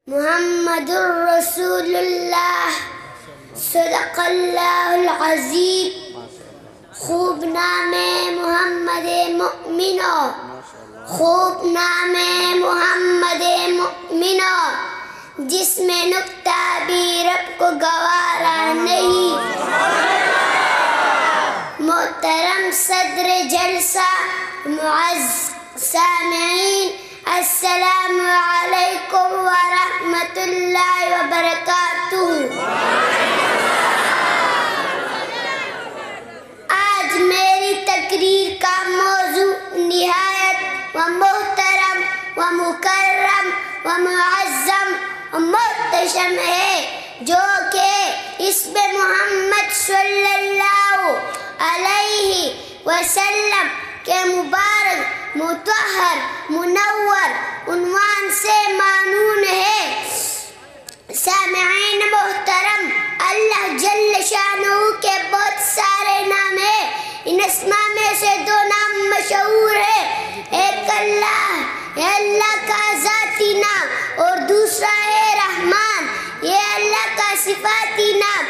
محمد رسول اللہ صدق اللہ العظیم. خوب نام محمد مؤمنو، خوب نام محمد مؤمنو، جس میں نکتہ بھی رب کو گوارا نہیں. محترم صدر جلسہ، معزز سامعین، السلام علیکم ورحمۃ اللہ وبرکاتہ. آج میری تقریر کا موضوع نہایت و محترم و مکرم و معظم و محتشم ہے، جو کہ اسم محمد صلی اللہ علیہ وسلم کے مبارک مطہر منور عنوان سے معنون ہے. سامعین محترم، اللہ جل شانہ کے بہت سارے نام ہیں. ان اسماء میں سے دو نام مشہور ہیں. ایک اللہ، یہ اللہ کا ذاتی نام، اور دوسرا ہے رحمان، یہ اللہ کا صفاتی نام.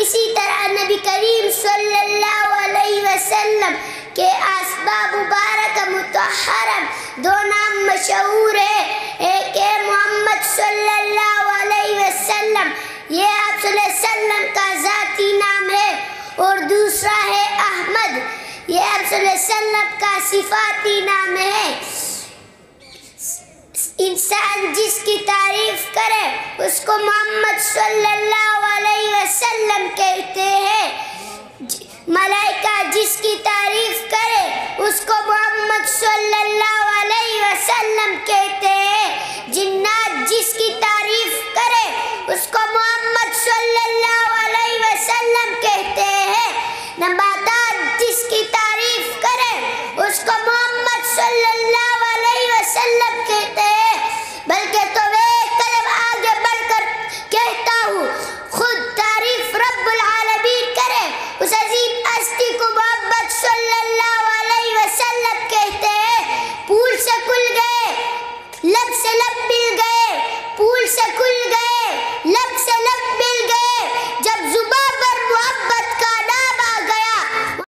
اسی طرح نبی کریم صلی اللہ علیہ وسلم کے اسماء مبارک مطہرہ دو نام مشہور ہیں. ایک ہے محمد صلی اللہ علیہ وسلم، یہ آپ صلی اللہ علیہ وسلم کا ذاتی نام ہے، اور دوسرا ہے احمد، یہ آپ صلی اللہ علیہ وسلم کا صفاتی نام ہے. انسان جس کی تعریف کرے اس کو محمد صلی اللہ علیہ وسلم کہتے ہیں. ملائکہ جس کی تعریف کرے اس کو محمد صلی اللہ علیہ وسلم کہتے ہیں. جنات جس کی تعریف کرے اس کو